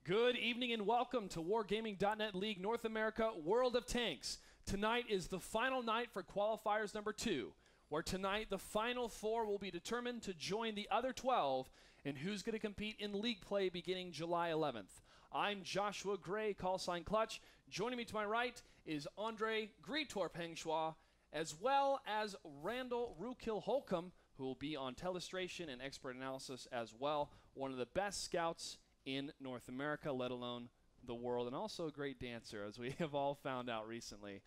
Good evening and welcome to Wargaming.net League North America World of Tanks. Tonight is the final night for Qualifiers number 2, where tonight the final 4 will be determined to join the other 12 and who's going to compete in league play beginning July 11th. I'm Joshua Gray, callsign Clutch. Joining me to my right is Andre Gretorp Hengshua, as well as Randall Ruukil Holcomb, who will be on telestration and expert analysis as well. One of the best scouts in North America, let alone the world, and also a great dancer, as we have all found out recently.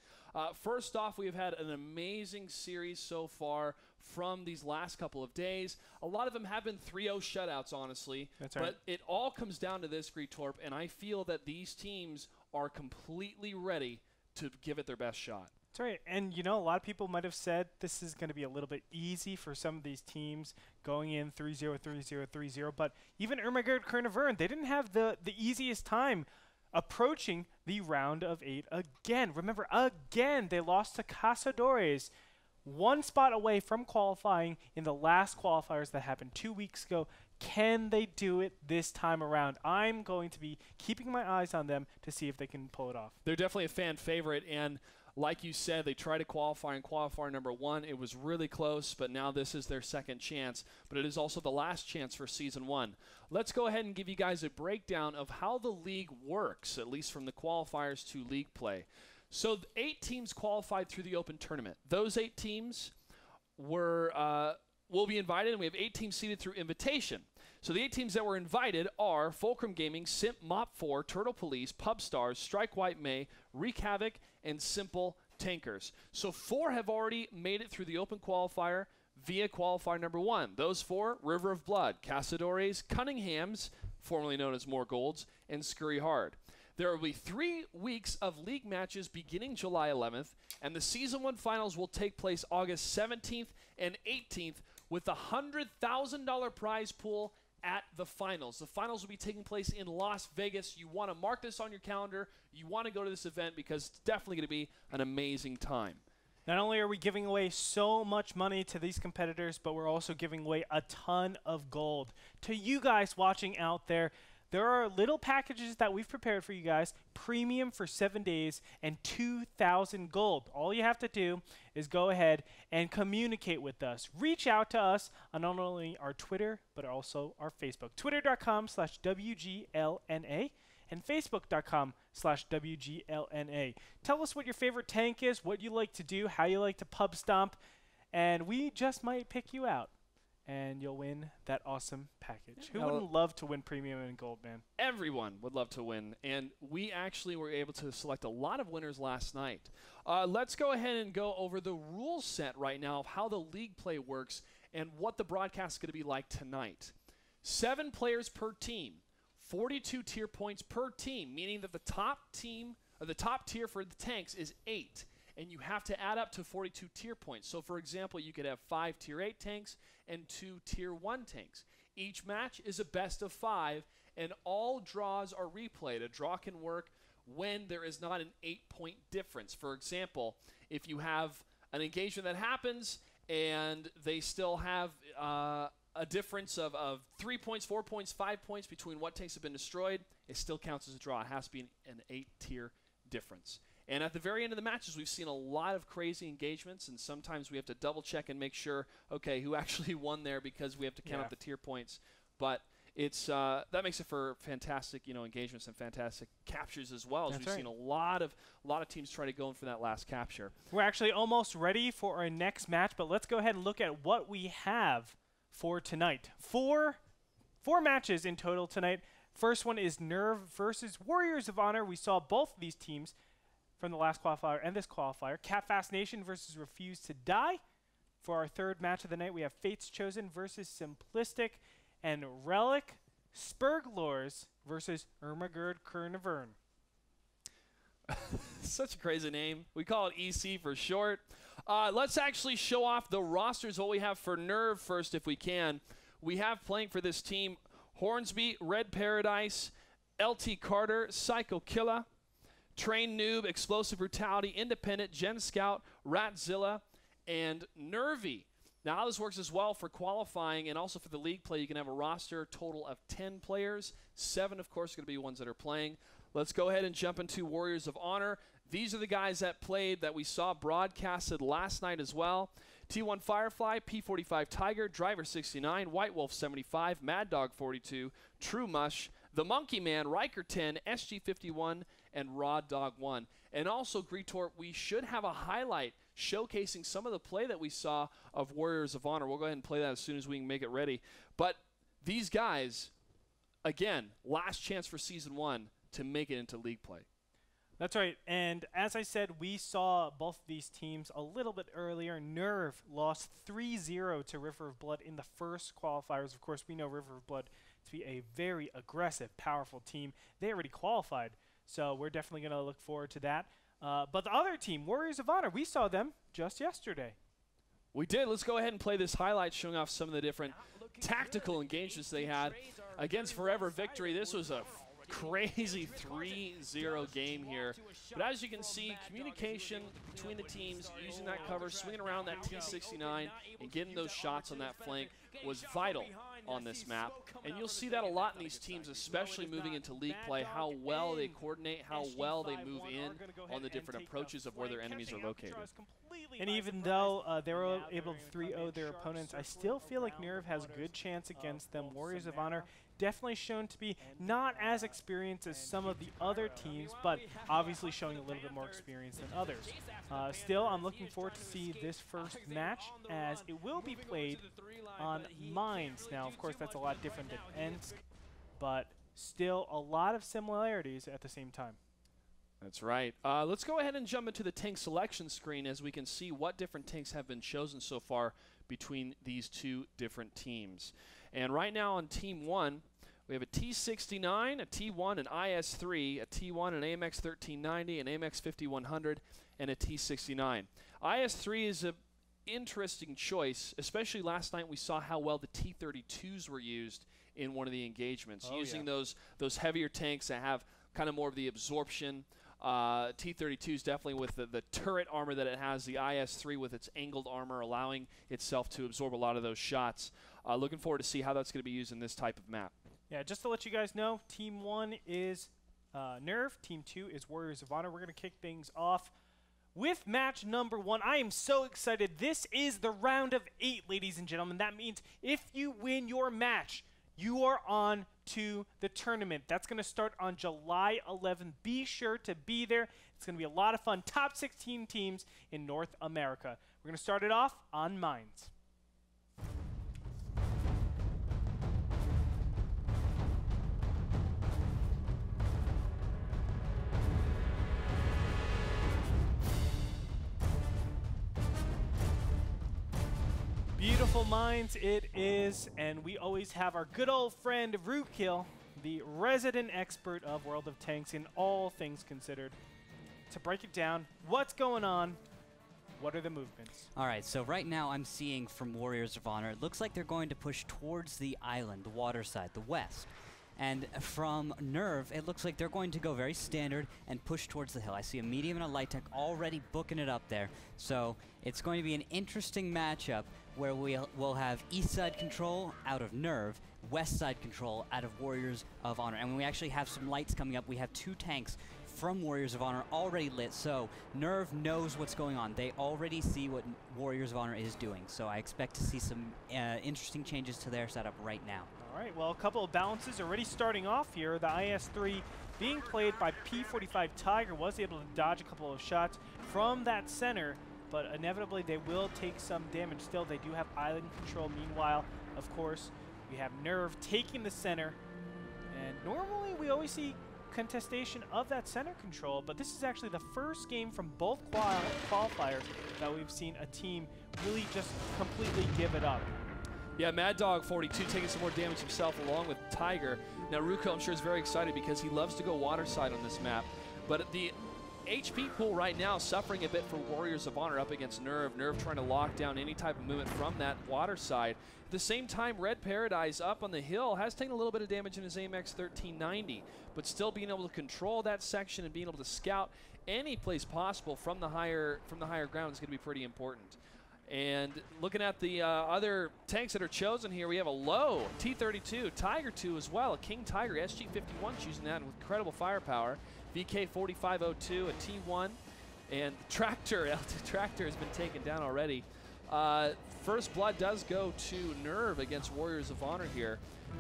First off, we have had an amazing series so far from these last couple of days. A lot of them have been 3-0 shutouts, honestly. That's right. But it all comes down to this, Gretorp, and I feel that these teams are completely ready to give it their best shot. That's right. And, you know, a lot of people might have said this is going to be a little bit easy for some of these teams going in 3-0, 3-0, 3-0. But even Gretorp, they didn't have the easiest time approaching the round of 8 again. Remember, again, they lost to Cazadores, one spot away from qualifying in the last qualifiers that happened 2 weeks ago. Can they do it this time around? I'm going to be keeping my eyes on them to see if they can pull it off. They're definitely a fan favorite, and like you said, they tried to qualify in qualifier number 1. It was really close, but now this is their second chance. But it is also the last chance for Season 1. Let's go ahead and give you guys a breakdown of how the league works, at least from the qualifiers to league play. So 8 teams qualified through the open tournament. Those 8 teams will be invited, and we have 8 teams seeded through invitation. So the 8 teams that were invited are Fulcrum Gaming, Simp Mop 4, Turtle Police, Pub Stars, Strike White May, Wreak Havoc, and Simple Tankers. So 4 have already made it through the open qualifier via qualifier number 1. Those 4, River of Blood, Cazadores, Cunninghams, formerly known as More Golds, and Scurry Hard. There will be 3 weeks of league matches beginning July 11th, and the Season 1 finals will take place August 17th and 18th with a $100,000 prize pool at the finals. The finals will be taking place in Las Vegas. You want to mark this on your calendar. You want to go to this event because it's definitely going to be an amazing time. Not only are we giving away so much money to these competitors, but we're also giving away a ton of gold. To you guys watching out there, there are little packages that we've prepared for you guys, premium for 7 days and 2,000 gold. All you have to do is go ahead and communicate with us. Reach out to us on not only our Twitter, but also our Facebook. Twitter.com/WGLNA and Facebook.com/WGLNA. Tell us what your favorite tank is, what you like to do, how you like to pub stomp, and we just might pick you out. And you'll win that awesome package. Who wouldn't love to win premium and gold, man? Everyone would love to win, and we actually were able to select a lot of winners last night. Let's go ahead and go over the rule set right now of how the league play works and what the broadcast is going to be like tonight. 7 players per team, 42 tier points per team, meaning that the top team, or the top tier for the tanks is 8. And you have to add up to 42 tier points. So, for example, you could have 5 tier 8 tanks and 2 tier 1 tanks. Each match is a best of 5, and all draws are replayed. A draw can work when there is not an 8-point difference. For example, if you have an engagement that happens and they still have a difference of 3 points, 4 points, 5 points between what tanks have been destroyed, it still counts as a draw. It has to be an 8-tier difference. And at the very end of the matches, we've seen a lot of crazy engagements, and sometimes we have to double-check and make sure, okay, who actually won there because we have to count up the tier points. But it's that makes it for fantastic, engagements and fantastic captures as well. As we've seen a lot of teams try to go in for that last capture. We're actually almost ready for our next match, but let's go ahead and look at what we have for tonight. Four matches in total tonight. First one is Nerve versus Warriors of Honor. We saw both of these teams from the last qualifier and this qualifier. Catfast Nation versus Refuse to Die. For our third match of the night, we have Fates Chosen versus Simplistic, and Relic Spurglors versus Gretorp. Such a crazy name. We call it EC for short. Let's actually show off the rosters, what we have for Nerve first if we can. We have playing for this team Hornsby, Red Paradise, LT Carter, Psycho Killa, Train Noob, Explosive Brutality, Independent, Gen Scout, Ratzilla, and Nervy. Now, how this works as well for qualifying and also for the league play, you can have a roster total of 10 players. 7, of course, are going to be ones that are playing. Let's go ahead and jump into Warriors of Honor. These are the guys that played that we saw broadcasted last night as well. T1 Firefly, P45 Tiger, Driver 69, White Wolf 75, Mad Dog 42, True Mush, The Monkey Man, Riker 10, SG 51, and Raw Dog 1. And also, Gretorp, we should have a highlight showcasing some of the play that we saw of Warriors of Honor. We'll go ahead and play that as soon as we can make it ready. But these guys, again, last chance for Season 1 to make it into league play. That's right. And as I said, we saw both of these teams a little bit earlier. Nerve lost 3-0 to River of Blood in the first qualifiers. Of course, we know River of Blood to be a very aggressive, powerful team. They already qualified, so we're definitely going to look forward to that. But the other team, Warriors of Honor, we saw them just yesterday. We did. Let's go ahead and play this highlight showing off some of the different tactical engagements they had against Forever Victory. This was a crazy 3-0 game here. But as you can see, communication between the teams, using that cover, swinging around that T69, and getting those shots on that flank was vital on this map. And you'll see that a lot in these teams, especially moving into league play, how well they coordinate, how well they move in on the different approaches of where their enemies are located. And even though they were able to 3-0 their opponents, I still feel like Nerve has a good chance against them. Warriors of Honor definitely shown to be not as experienced as some of the other teams, but obviously showing a little bit more experience than others. Still, I'm looking forward to see this first match, as it will be played on Mines. Now, of course, that's a lot different than Ensk, but still a lot of similarities at the same time. That's right. Let's go ahead and jump into the tank selection screen as we can see what different tanks have been chosen so far between these two different teams. And right now on Team 1, we have a T69, a T1, an IS-3, a T1, an AMX 1390, an AMX 5100, and a T69. IS-3 is an interesting choice, especially last night we saw how well the T32s were used in one of the engagements, using those heavier tanks that have kind of more of the absorption. T32s definitely with the turret armor that it has, the IS-3 with its angled armor allowing itself to absorb a lot of those shots. Looking forward to see how that's going to be used in this type of map. Yeah, just to let you guys know, Team 1 is Nerve, Team 2 is Warriors of Honor. We're going to kick things off with match number 1. I am so excited. This is the round of 8, ladies and gentlemen. That means if you win your match, you are on to the tournament. That's going to start on July 11th. Be sure to be there. It's going to be a lot of fun. Top 16 teams in North America. We're going to start it off on Mines. Beautiful Mines it is, and we always have our good old friend Ruukil, the resident expert of World of Tanks in all things considered, to break it down. What's going on? What are the movements? All right, so right now I'm seeing from Warriors of Honor, it looks like they're going to push towards the island, the water side, the west. And from Nerve, it looks like they're going to go very standard and push towards the hill. I see a medium and a light tech already booking it up there. So it's going to be an interesting matchup where we'll have east side control out of Nerve, west side control out of Warriors of Honor. And when we actually have some lights coming up, we have 2 tanks from Warriors of Honor already lit. So Nerve knows what's going on. They already see what Warriors of Honor is doing. So I expect to see some interesting changes to their setup right now. All right, well, a couple of balances already starting off here. The IS-3 being played by P45 Tiger was able to dodge a couple of shots from that center, but inevitably they will take some damage. Still, they do have island control. Meanwhile, of course, we have Nerve taking the center, and normally we always see contestation of that center control, but this is actually the first game from both qualifiers that we've seen a team really just completely give it up. Yeah, Mad Dog 42 taking some more damage himself along with Tiger. Now Ruukil, I'm sure, is very excited because he loves to go water side on this map. But the HP pool right now suffering a bit for Warriors of Honor up against Nerve. Nerve trying to lock down any type of movement from that water side. At the same time, Red Paradise up on the hill has taken a little bit of damage in his AMX 1390, but still being able to control that section and being able to scout any place possible from the higher ground is going to be pretty important. And looking at the other tanks that are chosen here, we have a low T-32, Tiger 2 as well, a King Tiger, SG-51 choosing that with incredible firepower, VK-4502, a T-1, and the Tractor, Tractor has been taken down already. First blood does go to Nerve against Warriors of Honor here.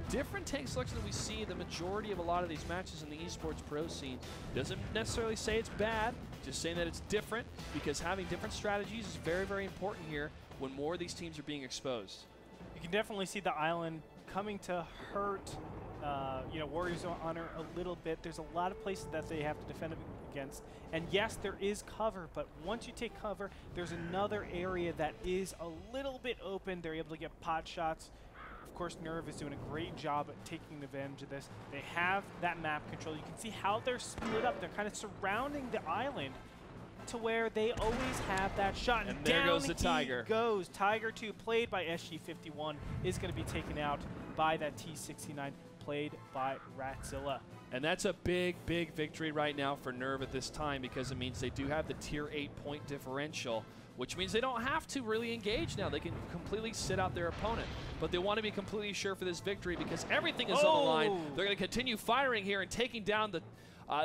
Different tank selection that we see the majority of a lot of these matches in the esports pro scene. Doesn't necessarily say it's bad, just saying that it's different, because having different strategies is very, very important here when more of these teams are being exposed. You can definitely see the island coming to hurt Warriors of Honor a little bit. There's a lot of places that they have to defend against. And yes, there is cover, but once you take cover, there's another area that is a little bit open. They're able to get pot shots. Of course, Nerve is doing a great job at taking advantage of this. They have that map control. You can see how they're split up. They're kind of surrounding the island to where they always have that shot. And there goes the Tiger. Goes. Tiger 2, played by SG-51, is going to be taken out by that T-69, played by Ratzilla. And that's a big, big victory right now for Nerve at this time, because it means they do have the tier 8 point differential, which means they don't have to really engage now. They can completely sit out their opponent. But they want to be completely sure for this victory because everything is on the line. They're going to continue firing here and taking down the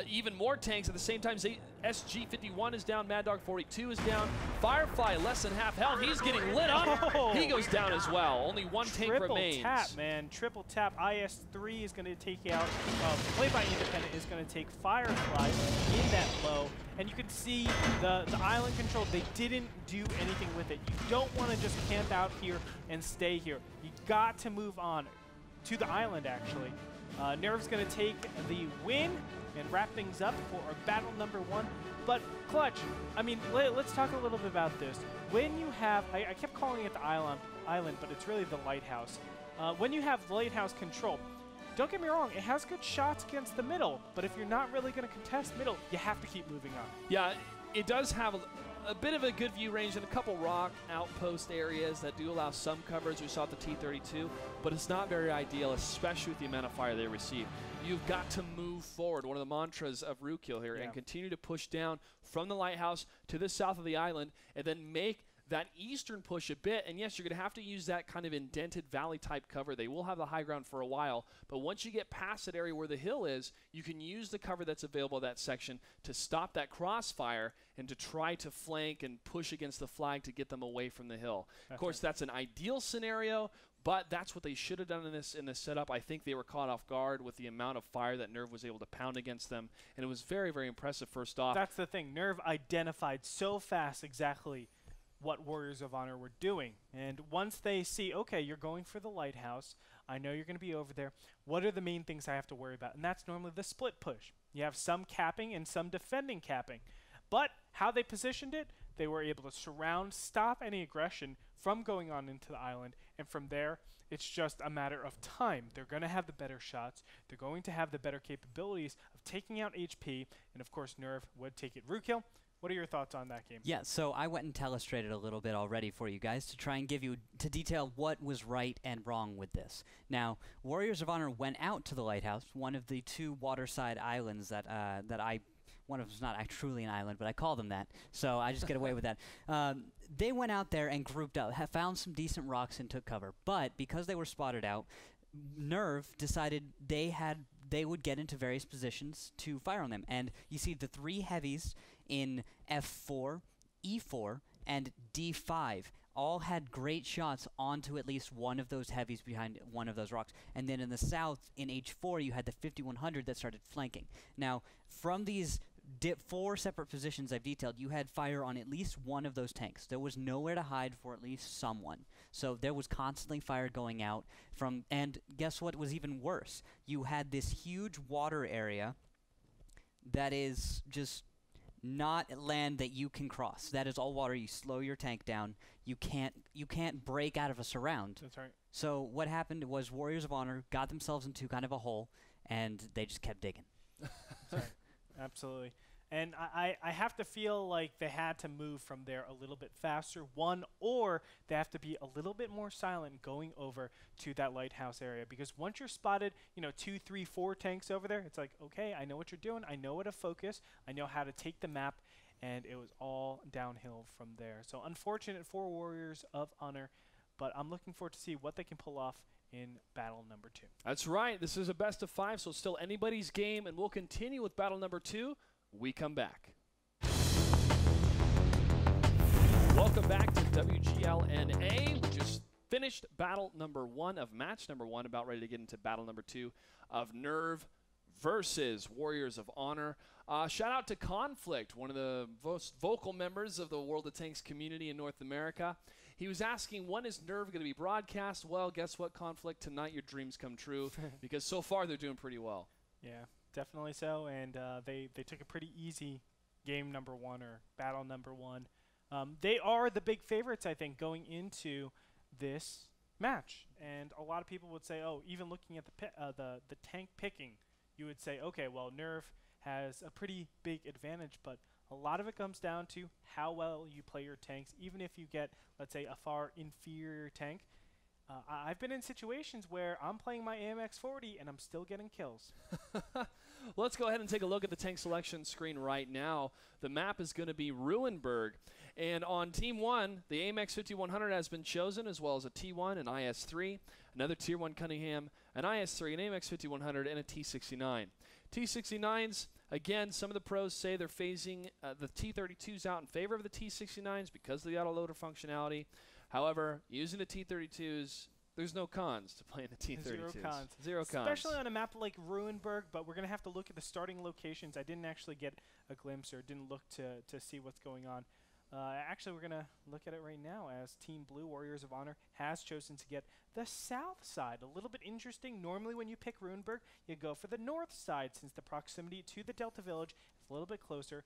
even more tanks. At the same time, SG-51 is down, Mad Dog 42 is down, Firefly less than half health. He's getting lit up. He goes down as well. Only one tank remains. Triple tap, man. Triple tap. IS-3 is going to take out, played by Independent, is going to take Firefly in that low. And you can see the island control, they didn't do anything with it. You don't want to just camp out here and stay here. You got to move on to the island, actually. Nerve's going to take the win and wrap things up for our battle number 1. But Clutch, I mean, let's talk a little bit about this. When you have, I kept calling it the island, but it's really the lighthouse. When you have lighthouse control, don't get me wrong, it has good shots against the middle, but if you're not really going to contest middle, you have to keep moving on. Yeah, it does have a bit of a good view range and a couple rock outpost areas that do allow some coverage. We saw at the T-32, but it's not very ideal, especially with the amount of fire they receive. You've got to move forward, one of the mantras of Ruukil here, and continue to push down from the lighthouse to the south of the island, and then make that eastern push a bit. And yes, you're going to have to use that kind of indented valley type cover. They will have the high ground for a while, but once you get past that area where the hill is, you can use the cover that's available in that section to stop that crossfire and to try to flank and push against the flag to get them away from the hill. Of course, that's an ideal scenario, but that's what they should have done in this setup. I think they were caught off guard with the amount of fire that Nerve was able to pound against them, and it was very, very impressive first off. That's the thing. Nerve identified so fast exactly what Warriors of Honor were doing. And once they see, okay, you're going for the lighthouse, I know you're going to be over there, what are the main things I have to worry about? And that's normally the split push. You have some capping and some defending capping. But how they positioned it, they were able to surround, stop any aggression from going on into the island, and from there, it's just a matter of time. They're going to have the better shots. They're going to have the better capabilities of taking out HP, and of course, Nerve would take it. Ruukil, what are your thoughts on that game? Yeah, so I went and telestrated a little bit already for you guys to try and give you, to detail what was right and wrong with this. Now, Warriors of Honor went out to the lighthouse, one of the 2 waterside islands that one of them's not truly an island, but I call them that, so I just get away with that. They went out there and grouped up, found some decent rocks and took cover, but because they were spotted out, Nerve decided they would get into various positions to fire on them. And you see the 3 heavies in F4, E4, and D5 all had great shots onto at least one of those heavies behind one of those rocks. And then in the south, in H4, you had the 5100 that started flanking. Now, from these 4 separate positions I've detailed, you had fire on at least one of those tanks. There was nowhere to hide for at least someone. So there was constantly fire going out from, and guess what was even worse? You had this huge water area that is just not land that you can cross. That is all water. You slow your tank down. You can't break out of a surround. That's right. So what happened was Warriors of Honor got themselves into kind of a hole, and they just kept digging. Right. Absolutely. And I have to feel like they had to move from there a little bit faster, or they have to be a little bit more silent going over to that lighthouse area. Because once you're spotted, 2, 3, 4 tanks over there, it's like, okay, I know what you're doing. I know where to focus. I know how to take the map. and it was all downhill from there. So unfortunate for Warriors of Honor, but I'm looking forward to see what they can pull off in battle number 2. That's right. This is a best of 5, so it's still anybody's game, and we'll continue with battle number 2. We come back. Welcome back to WGLNA. We just finished battle number 1 of match number 1, about ready to get into battle number 2 of Nerve versus Warriors of Honor. Shout out to Conflict, one of the most vocal members of the World of Tanks community in North America. He was asking, when is Nerve going to be broadcast? Well, guess what, Conflict? Tonight your dreams come true, because so far they're doing pretty well. Yeah, definitely so, and they took a pretty easy game number 1 or battle number 1. They are the big favorites, I think, going into this match. And a lot of people would say, oh, even looking at the tank picking, you would say, okay, well, Nerve has a pretty big advantage, but a lot of it comes down to how well you play your tanks. Even if you get, let's say, a far inferior tank, I've been in situations where I'm playing my AMX-40 and I'm still getting kills. Let's go ahead and take a look at the tank selection screen right now. The map is going to be Ruinberg. And on Team 1, the AMX 5100 has been chosen, as well as a T1, an IS-3, another Tier 1 Cunningham, an IS-3, an AMX 5100, and a T-69. T-69s, again, some of the pros say they're phasing the T-32s out in favor of the T-69s because of the autoloader functionality. However, using the T-32s, there's no cons to playing the T-32s. Zero cons. Zero cons. Especially on a map like Ruinberg, but we're going to have to look at the starting locations. I didn't actually get a glimpse or didn't look to see what's going on. Actually, we're going to look at it right now as Team Blue, Warriors of Honor, has chosen to get the south side. A little bit interesting. Normally when you pick Ruinberg, you go for the north side since the proximity to the Delta Village is a little bit closer.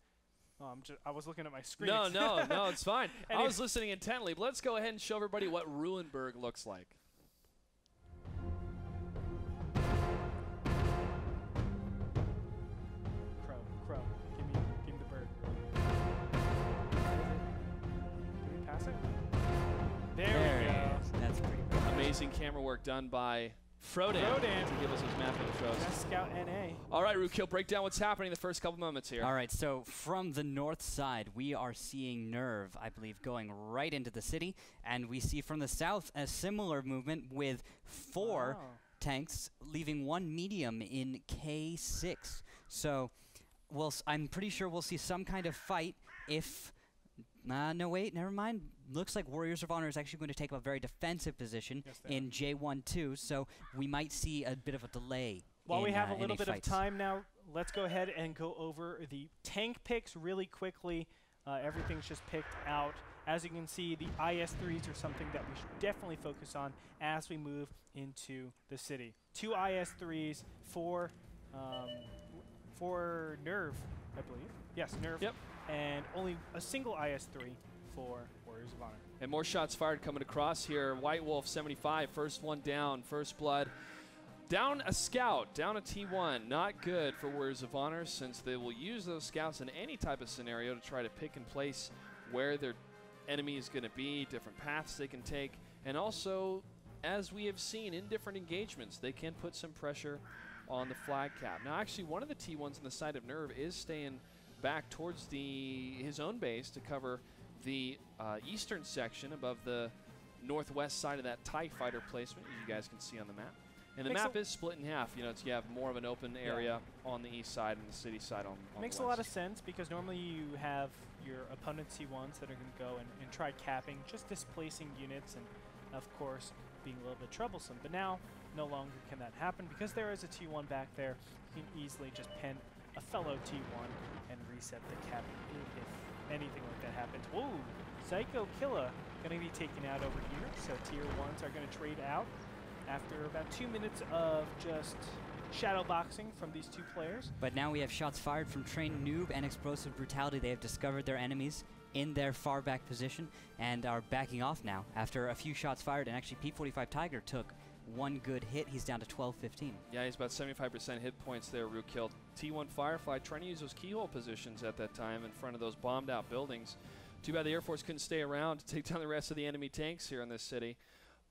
Oh, I was looking at my screen. No, it's fine. I was listening intently. But let's go ahead and show everybody what Ruinberg looks like. Crow, give me the bird. Did we pass it? There we go. That's pretty good. Amazing camera work done by Frodan to give us his map intros. Best Scout NA. All right, Ruukil, break down what's happening the first couple moments here. All right, so from the north side, we are seeing Nerve, I believe, going right into the city. And we see from the south a similar movement with 4 tanks, leaving 1 medium in K6. So I'm pretty sure we'll see some kind of fight if... no, wait, never mind. Looks like Warriors of Honor is actually going to take up a very defensive position in J1-2, so we might see a bit of a delay. While we have a little bit of time now, let's go ahead and go over the tank picks really quickly. Everything's just picked out. As you can see, the IS-3s are something that we should definitely focus on as we move into the city. 2 IS-3s for Nerve, I believe. Yes, Nerve. Yep. And only a single IS-3 for Warriors of Honor. And more shots fired coming across here. White Wolf 75, first one down, first blood. Down a scout, down a T1. Not good for Warriors of Honor, since they will use those scouts in any type of scenario to try to pick and place where their enemy is going to be, different paths they can take, and also, as we have seen in different engagements, they can put some pressure on the flag cap. Now, actually, one of the T1s on the side of Nerve is staying back towards his own base to cover the eastern section above the northwest side of that TIE fighter placement, as you guys can see on the map. And the map is split in half. You know, you have more of an open area on the east side and the city side on the Makes west. a lot of sense, because normally you have your opponent's T1s that are going to go and try capping, just displacing units and, of course, being a little bit troublesome. But now, no longer can that happen, because there is a T1 back there. You can easily just pen a fellow T1 and reset the cap if anything like that happens. Whoa! Psycho Killa going to be taken out over here, so Tier 1s are going to trade out after about 2 minutes of just shadow boxing from these 2 players. But now we have shots fired from Trained Noob and Explosive Brutality. They have discovered their enemies in their far back position and are backing off now after a few shots fired. And actually, P-45 Tiger took 1 good hit. He's down to 12-15. Yeah, he's about 75% hit points there, Ruukil. T1 Firefly trying to use those keyhole positions at that time in front of those bombed out buildings. Too bad the Air Force couldn't stay around to take down the rest of the enemy tanks here in this city.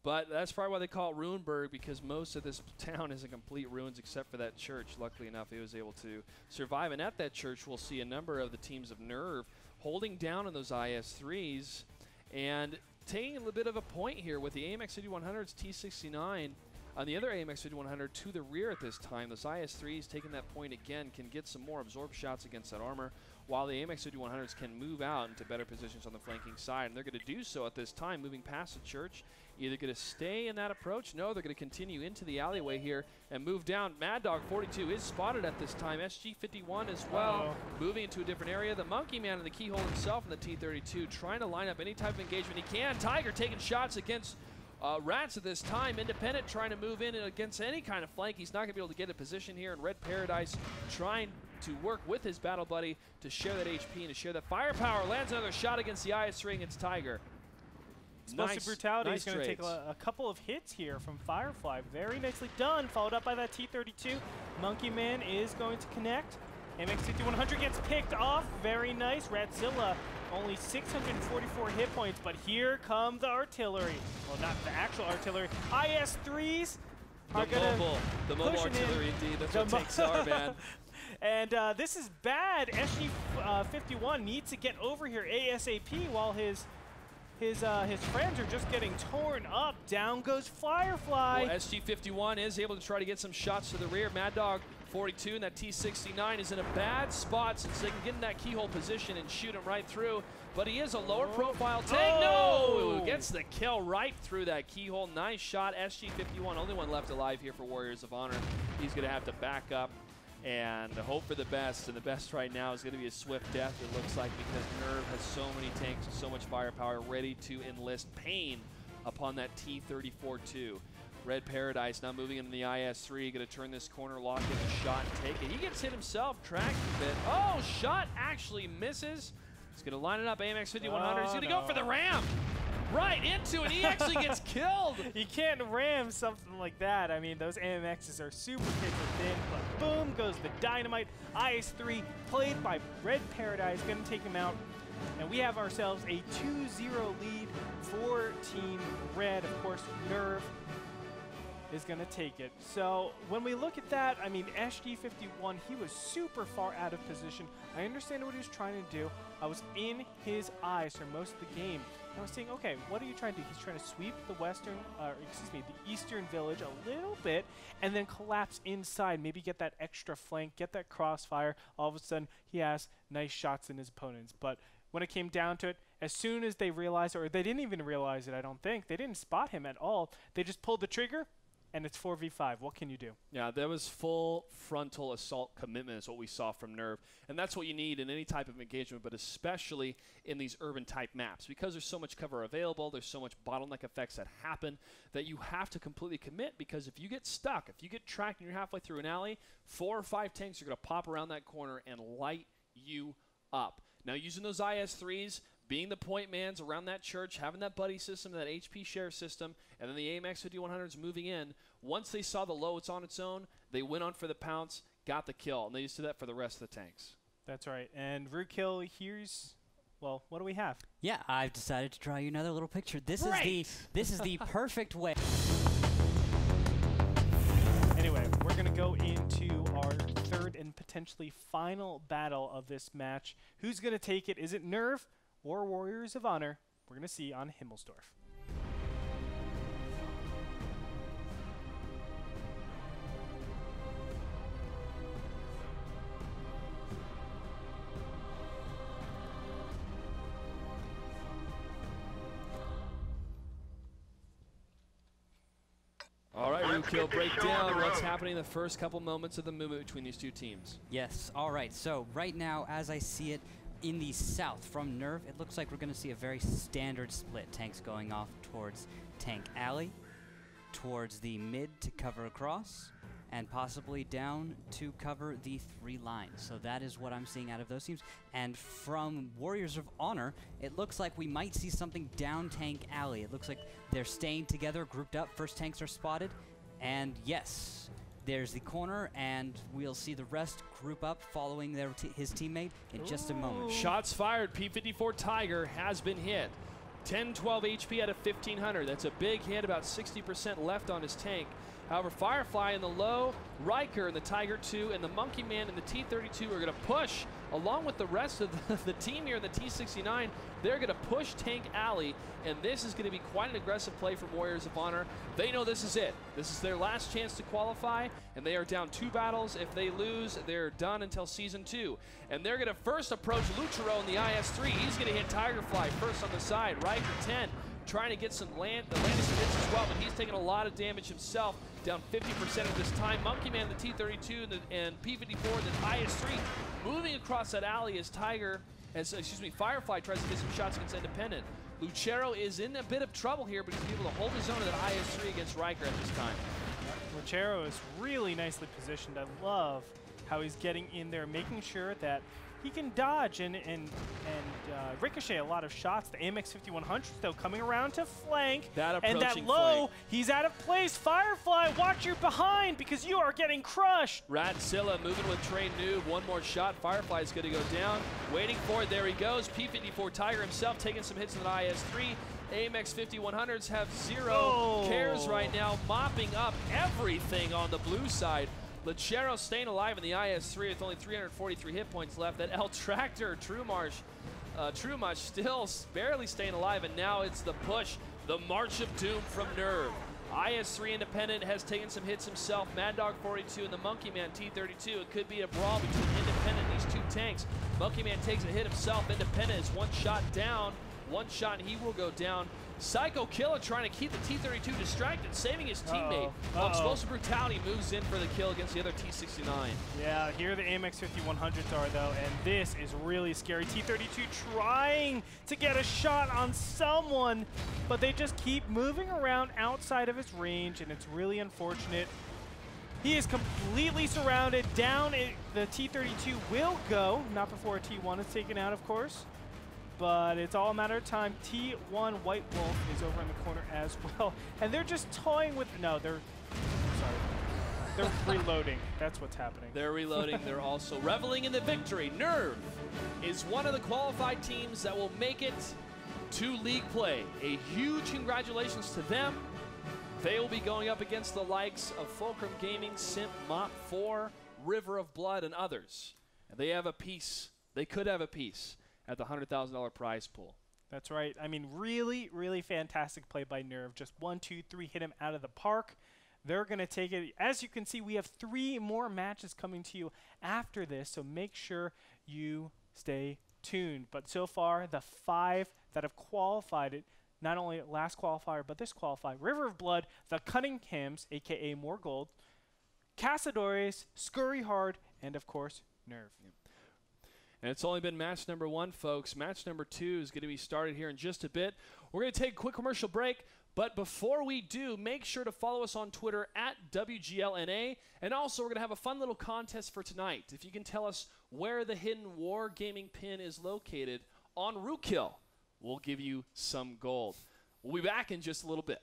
But that's probably why they call it Ruinberg, because most of this town is in complete ruins except for that church. Luckily enough, he was able to survive. And at that church, we'll see a number of the teams of Nerve holding down on those IS-3s and taking a little bit of a point here with the AMX 5100's T-69 on the other AMX 5100 to the rear at this time. Those IS-3s taking that point again can get some more absorb shots against that armor, while the AMX 5100s can move out into better positions on the flanking side. And they're going to do so at this time, moving past the church. Either going to stay in that approach. No, they're going to continue into the alleyway here and move down. Mad Dog 42 is spotted at this time. SG 51 as well, moving into a different area. The Monkey Man in the keyhole himself in the T-32 trying to line up any type of engagement he can. Tiger taking shots against Rats at this time. Independent trying to move in against any kind of flank. He's not going to be able to get a position here. And Red Paradise trying to work with his battle buddy to share that HP and to share that firepower. Lands another shot against the IS-3 against Tiger. Explosive Brutality is going to take a couple of hits here from Firefly. Very nicely done, followed up by that T-32. Monkey Man is going to connect. MX 5100 gets picked off. Very nice. Radzilla only 644 hit points, but here come the artillery. Well, not the actual artillery. IS-3s are going to the mobile artillery, indeed. That's what tanks are, man. And this is bad. SG-51 needs to get over here ASAP while his friends are just getting torn up. Down goes Firefly. Well, SG-51 is able to try to get some shots to the rear. Mad Dog 42 and that T-69 is in a bad spot since they can get in that keyhole position and shoot him right through. But he is a lower profile tank. No! Gets the kill right through that keyhole. Nice shot. SG-51, only one left alive here for Warriors of Honor. He's going to have to back up and hope for the best, and the best right now is going to be a swift death, it looks like, because Nerve has so many tanks and so much firepower ready to enlist pain upon that T-34-2. Red Paradise now moving into the IS-3, going to turn this corner, lock in a shot, and take it. He gets hit himself, tracked a bit. Oh, shot actually misses. He's going to line it up, AMX 5100. He's going to go for the ram. Right into it. He actually gets killed. You can't ram something like that. I mean, those AMXs are super paper thin, but boom goes the dynamite. IS-3 played by Red Paradise, going to take him out. And we have ourselves a 2-0 lead for Team Red. Of course, Nerve is going to take it. So when we look at that, I mean, SG-51, he was super far out of position. I understand what he was trying to do. I was in his eyes for most of the game. I was saying, okay, what are you trying to do? He's trying to sweep the the eastern village a little bit and then collapse inside, maybe get that extra flank, get that crossfire. All of a sudden, he has nice shots in his opponents. But when it came down to it, as soon as they realized, or they didn't even realize it, I don't think, they didn't spot him at all. They just pulled the trigger, and it's 4v5. What can you do? Yeah, that was full frontal assault commitment is what we saw from Nerve. And that's what you need in any type of engagement, but especially in these urban-type maps. Because there's so much cover available, there's so much bottleneck effects that happen that you have to completely commit, because if you get stuck, if you get tracked and you're halfway through an alley, 4 or 5 tanks are going to pop around that corner and light you up. Now, using those IS-3s, being the point mans around that church, having that buddy system, that HP share system, and then the AMX 5100s moving in, once they saw the low, it's on its own, they went on for the pounce, got the kill, and they used to do that for the rest of the tanks. That's right. And Ruukil, here's, well, what do we have? Yeah, I've decided to draw you another little picture. This is the perfect way. Anyway, we're going to go into our third and potentially final battle of this match. Who's going to take it? Is it Nerve or Warriors of Honor? We're going to see on Himmelsdorf. All right, Ruukil, break down what's happening in the first couple moments of the movement between these two teams. Yes, all right. So right now, as I see it, in the south from Nerve, it looks like we're going to see a very standard split. Tanks going off towards Tank Alley, towards the mid to cover across, and possibly down to cover the 3 lines. So that is what I'm seeing out of those teams. And from Warriors of Honor, it looks like we might see something down Tank Alley. It looks like they're staying together, grouped up. First tanks are spotted. And yes, there's the corner, and we'll see the rest group up following his teammate in just a moment. Shots fired. P-54 Tiger has been hit. 10-12 HP out of 1,500. That's a big hit, about 60% left on his tank. However, Firefly in the low, Riker in the Tiger 2, and the Monkey Man in the T-32 are going to push, along with the rest of the team here in the T-69. They're going to push Tank Alley, and this is going to be quite an aggressive play from Warriors of Honor. They know this is it. This is their last chance to qualify, and they are down 2 battles. If they lose, they're done until Season 2. And they're going to first approach Luchero in the IS-3. He's going to hit Tigerfly first on the side. Riker 10 trying to get some land, the Lannister hits as well, but he's taking a lot of damage himself, down 50% at this time. Monkey Man, the T-32, and P-54, the IS-3, moving across that alley as Firefly tries to get some shots against Independent. Luchero is in a bit of trouble here, but he's able to hold his own at that IS-3 against Riker at this time. Luchero is really nicely positioned. I love how he's getting in there, making sure that he can dodge and ricochet a lot of shots. The AMX 5100 though coming around to flank. And that low, flank. He's out of place. Firefly, watch your behind because you are getting crushed. Ratzilla moving with Trey Noob. One more shot. Firefly is going to go down. Waiting for it. There he goes. P-54 Tiger himself taking some hits in the IS-3. AMX 5100s have zero cares right now, mopping up everything on the blue side. Luchero staying alive in the IS-3 with only 343 hit points left. That L Tractor, Trumarsh still barely staying alive, and now it's the push, the March of Doom from Nerve. IS-3 Independent has taken some hits himself. Mad Dog 42 and the Monkey Man T-32. It could be a brawl between Independent and these two tanks. Monkey Man takes a hit himself. Independent is one shot down. One shot and he will go down. Psycho Killer trying to keep the T-32 distracted, saving his teammate. While Explosive Brutality moves in for the kill against the other T-69. Yeah, here the AMX 5100s are though, and this is really scary. T-32 trying to get a shot on someone, but they just keep moving around outside of his range, and it's really unfortunate. He is completely surrounded. Down, the T-32 will go, not before a T-1 is taken out, of course. But it's all a matter of time. T1 White Wolf is over in the corner as well. And they're just toying with, they're reloading. That's what's happening. They're reloading. They're also reveling in the victory. Nerve is one of the qualified teams that will make it to league play. A huge congratulations to them. They will be going up against the likes of Fulcrum Gaming, Simp, Mop 4, River of Blood, and others. And they have a piece. They could have a piece at the $100,000 prize pool. That's right. I mean, really, really fantastic play by Nerve. Just 1, 2, 3, hit him out of the park. They're going to take it. As you can see, we have 3 more matches coming to you after this, so make sure you stay tuned. But so far, the 5 that have qualified it, not only last qualifier, but this qualifier, River of Blood, the Cunninghams, a.k.a. More Gold, Cazadores, Scurry Hard, and, of course, Nerve. Yep. And it's only been match number 1, folks. Match number 2 is going to be started here in just a bit. We're going to take a quick commercial break, but before we do, make sure to follow us on Twitter at WGLNA. And also, we're going to have a fun little contest for tonight. If you can tell us where the hidden Wargaming pin is located on Ruukil, we'll give you some gold. We'll be back in just a little bit.